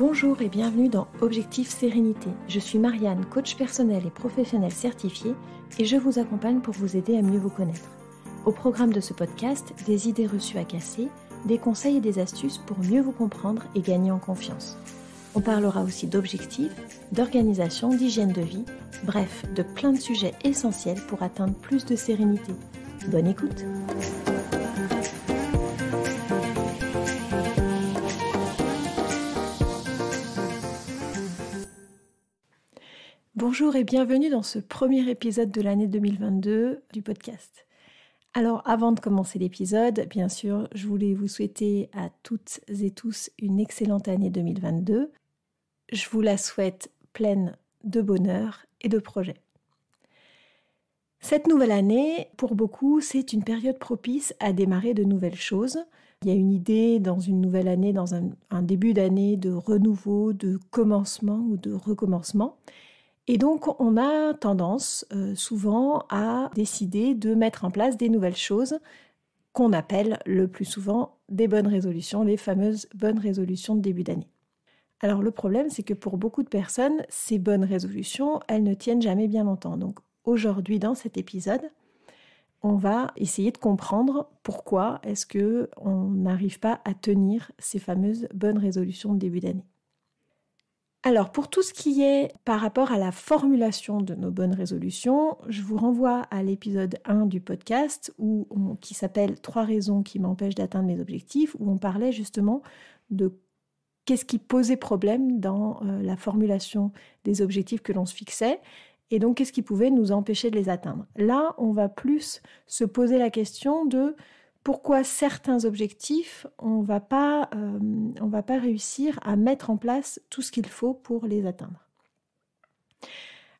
Bonjour et bienvenue dans Objectif Sérénité. Je suis Marianne, coach personnel et professionnel certifié et je vous accompagne pour vous aider à mieux vous connaître. Au programme de ce podcast, des idées reçues à casser, des conseils et des astuces pour mieux vous comprendre et gagner en confiance. On parlera aussi d'objectifs, d'organisation, d'hygiène de vie, bref, de plein de sujets essentiels pour atteindre plus de sérénité. Bonne écoute! Bonjour et bienvenue dans ce premier épisode de l'année 2022 du podcast. Alors avant de commencer l'épisode, bien sûr, je voulais vous souhaiter à toutes et tous une excellente année 2022. Je vous la souhaite pleine de bonheur et de projets. Cette nouvelle année, pour beaucoup, c'est une période propice à démarrer de nouvelles choses. Il y a une idée dans une nouvelle année, dans un début d'année de renouveau, de commencement ou de recommencement. Et donc, on a tendance souvent à décider de mettre en place des nouvelles choses qu'on appelle le plus souvent des bonnes résolutions, les fameuses bonnes résolutions de début d'année. Alors, le problème, c'est que pour beaucoup de personnes, ces bonnes résolutions, elles ne tiennent jamais bien longtemps. Donc, aujourd'hui, dans cet épisode, on va essayer de comprendre pourquoi est-ce qu'on n'arrive pas à tenir ces fameuses bonnes résolutions de début d'année. Alors, pour tout ce qui est par rapport à la formulation de nos bonnes résolutions, je vous renvoie à l'épisode 1 du podcast qui s'appelle « 3 raisons qui m'empêchent d'atteindre mes objectifs » où on parlait justement de qu'est-ce qui posait problème dans la formulation des objectifs que l'on se fixait et donc qu'est-ce qui pouvait nous empêcher de les atteindre. Là, on va plus se poser la question de pourquoi certains objectifs, on va pas réussir à mettre en place tout ce qu'il faut pour les atteindre.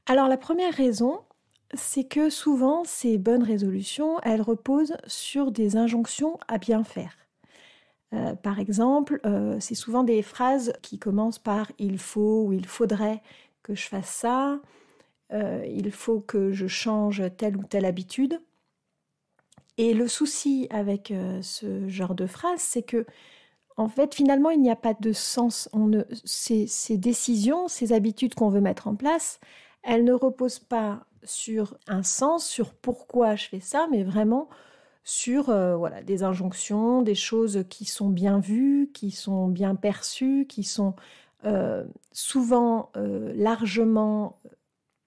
Alors la première raison, c'est que souvent ces bonnes résolutions, elles reposent sur des injonctions à bien faire. Par exemple, c'est souvent des phrases qui commencent par « il faut » ou « il faudrait que je fasse ça »,« il faut que je change telle ou telle habitude ». Et le souci avec ce genre de phrase, c'est que, en fait, finalement, il n'y a pas de sens. Ces décisions, ces habitudes qu'on veut mettre en place, elles ne reposent pas sur un sens, sur pourquoi je fais ça, mais vraiment sur des injonctions, des choses qui sont bien vues, qui sont bien perçues, qui sont souvent largement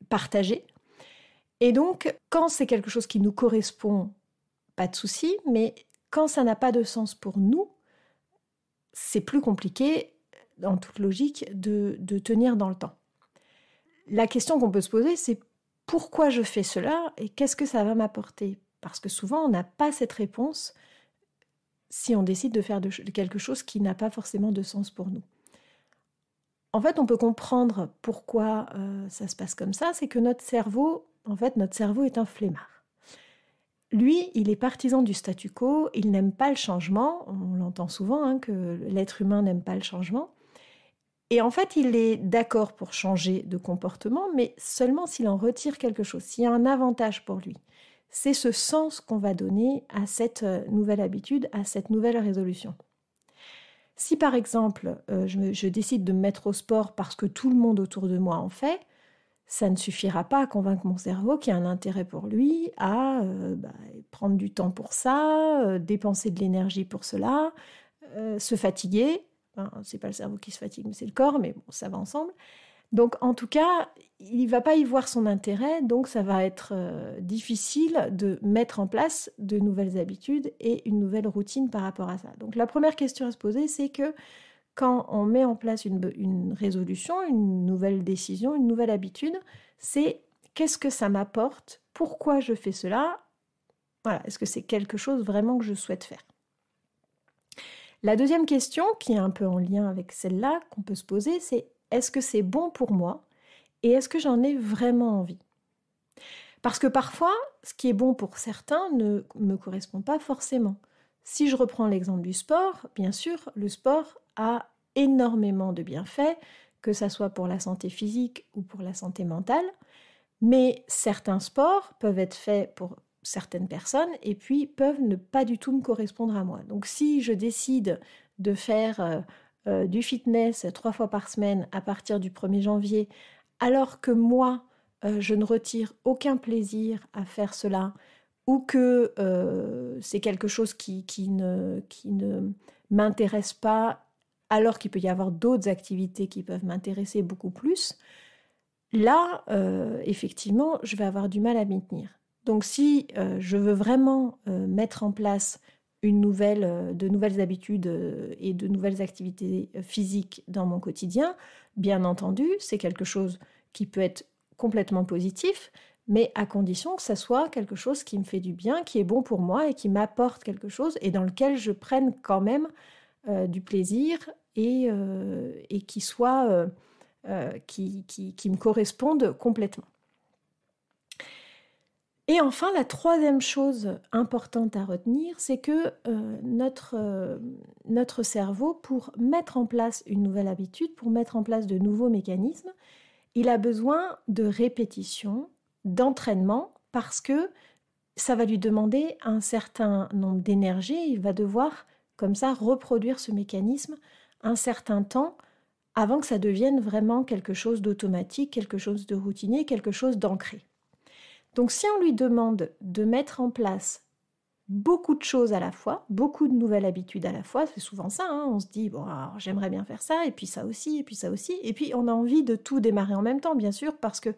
partagées. Et donc, quand c'est quelque chose qui nous correspond, pas de souci, mais quand ça n'a pas de sens pour nous, c'est plus compliqué, en toute logique, de tenir dans le temps. La question qu'on peut se poser, c'est pourquoi je fais cela et qu'est-ce que ça va m'apporter ? Parce que souvent, on n'a pas cette réponse si on décide de faire quelque chose qui n'a pas forcément de sens pour nous. En fait, on peut comprendre pourquoi ça se passe comme ça, c'est que notre cerveau est un flemmard. Lui, il est partisan du statu quo, il n'aime pas le changement, on l'entend souvent, que l'être humain n'aime pas le changement. Et en fait, il est d'accord pour changer de comportement, mais seulement s'il en retire quelque chose, s'il y a un avantage pour lui. C'est ce sens qu'on va donner à cette nouvelle habitude, à cette nouvelle résolution. Si par exemple, je décide de me mettre au sport parce que tout le monde autour de moi en fait, ça ne suffira pas à convaincre mon cerveau qu'il y a un intérêt pour lui à prendre du temps pour ça, dépenser de l'énergie pour cela, se fatiguer. Enfin, c'est pas le cerveau qui se fatigue, mais c'est le corps, mais bon, ça va ensemble. Donc, en tout cas, il ne va pas y voir son intérêt, donc ça va être difficile de mettre en place de nouvelles habitudes et une nouvelle routine par rapport à ça. Donc, la première question à se poser, c'est que quand on met en place une résolution, une nouvelle décision, une nouvelle habitude, c'est qu'est-ce que ça m'apporte ? Pourquoi je fais cela ? Voilà, est-ce que c'est quelque chose vraiment que je souhaite faire ? La deuxième question, qui est un peu en lien avec celle-là, qu'on peut se poser, c'est est-ce que c'est bon pour moi ? Et est-ce que j'en ai vraiment envie ? Parce que parfois, ce qui est bon pour certains ne me correspond pas forcément. Si je reprends l'exemple du sport, bien sûr, le sport a énormément de bienfaits, que ça soit pour la santé physique ou pour la santé mentale, mais certains sports peuvent être faits pour certaines personnes et puis peuvent ne pas du tout me correspondre à moi. Donc si je décide de faire du fitness 3 fois par semaine à partir du 1er janvier, alors que moi, je ne retire aucun plaisir à faire cela, ou que c'est quelque chose qui ne m'intéresse pas, alors qu'il peut y avoir d'autres activités qui peuvent m'intéresser beaucoup plus, là, effectivement, je vais avoir du mal à m'y tenir. Donc si je veux vraiment mettre en place de nouvelles habitudes et de nouvelles activités physiques dans mon quotidien, bien entendu, c'est quelque chose qui peut être complètement positif, mais à condition que ça soit quelque chose qui me fait du bien, qui est bon pour moi et qui m'apporte quelque chose et dans lequel je prenne quand même du plaisir et qui soit qui me corresponde complètement. Et enfin, la troisième chose importante à retenir, c'est que notre cerveau, pour mettre en place une nouvelle habitude, pour mettre en place de nouveaux mécanismes, il a besoin de répétition, d'entraînement, parce que ça va lui demander un certain nombre d'énergie. Il va devoir, comme ça, reproduire ce mécanisme un certain temps avant que ça devienne vraiment quelque chose d'automatique, quelque chose de routinier, quelque chose d'ancré. Donc si on lui demande de mettre en place beaucoup de choses à la fois, beaucoup de nouvelles habitudes à la fois, c'est souvent ça, on se dit, bon, alors, j'aimerais bien faire ça, et puis ça aussi, et puis ça aussi, et puis on a envie de tout démarrer en même temps, bien sûr, parce que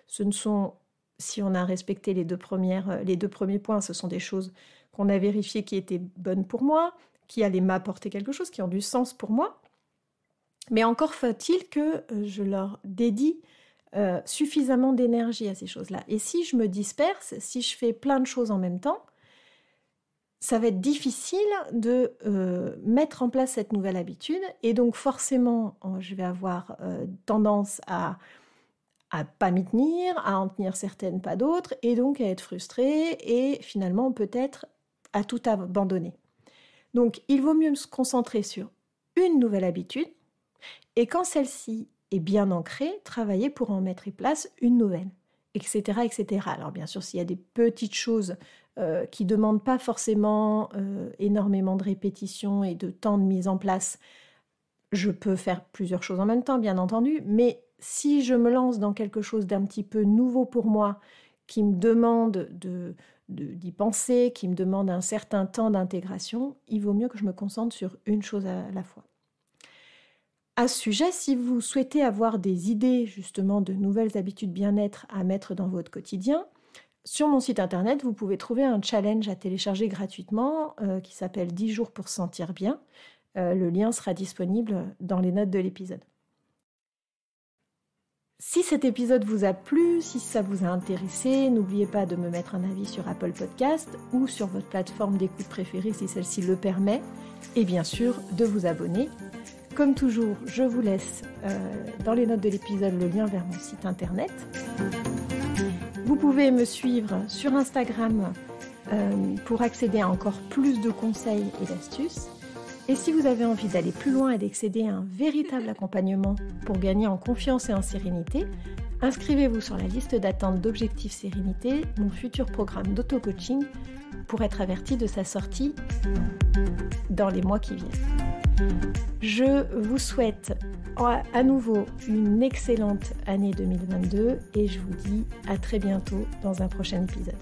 ce ne sont, si on a respecté les deux premiers points, ce sont des choses qu'on a vérifiées qui étaient bonnes pour moi, qui allaient m'apporter quelque chose, qui ont du sens pour moi, mais encore faut-il que je leur dédie suffisamment d'énergie à ces choses-là. Et si je me disperse, si je fais plein de choses en même temps, ça va être difficile de mettre en place cette nouvelle habitude. Et donc forcément, je vais avoir tendance à pas m'y tenir, à en tenir certaines, pas d'autres, et donc à être frustrée et finalement peut-être à tout abandonner. Donc il vaut mieux se concentrer sur une nouvelle habitude, et quand celle-ci est bien ancrée, travailler pour en mettre en place une nouvelle, etc., etc. Alors bien sûr, s'il y a des petites choses qui ne demandent pas forcément énormément de répétition et de temps de mise en place, je peux faire plusieurs choses en même temps, bien entendu, mais si je me lance dans quelque chose d'un petit peu nouveau pour moi, qui me demande d'y penser, qui me demande un certain temps d'intégration, il vaut mieux que je me concentre sur une chose à la fois. À ce sujet, si vous souhaitez avoir des idées justement de nouvelles habitudes bien-être à mettre dans votre quotidien, sur mon site internet, vous pouvez trouver un challenge à télécharger gratuitement qui s'appelle 10 jours pour se sentir bien. Le lien sera disponible dans les notes de l'épisode. Si cet épisode vous a plu, si ça vous a intéressé, n'oubliez pas de me mettre un avis sur Apple Podcast ou sur votre plateforme d'écoute préférée si celle-ci le permet, et bien sûr de vous abonner. Comme toujours, je vous laisse dans les notes de l'épisode le lien vers mon site internet. Vous pouvez me suivre sur Instagram pour accéder à encore plus de conseils et d'astuces. Et si vous avez envie d'aller plus loin et d'accéder à un véritable accompagnement pour gagner en confiance et en sérénité, inscrivez-vous sur la liste d'attente d'Objectif Sérénité, mon futur programme d'auto-coaching, pour être averti de sa sortie dans les mois qui viennent. Je vous souhaite à nouveau une excellente année 2022 et je vous dis à très bientôt dans un prochain épisode.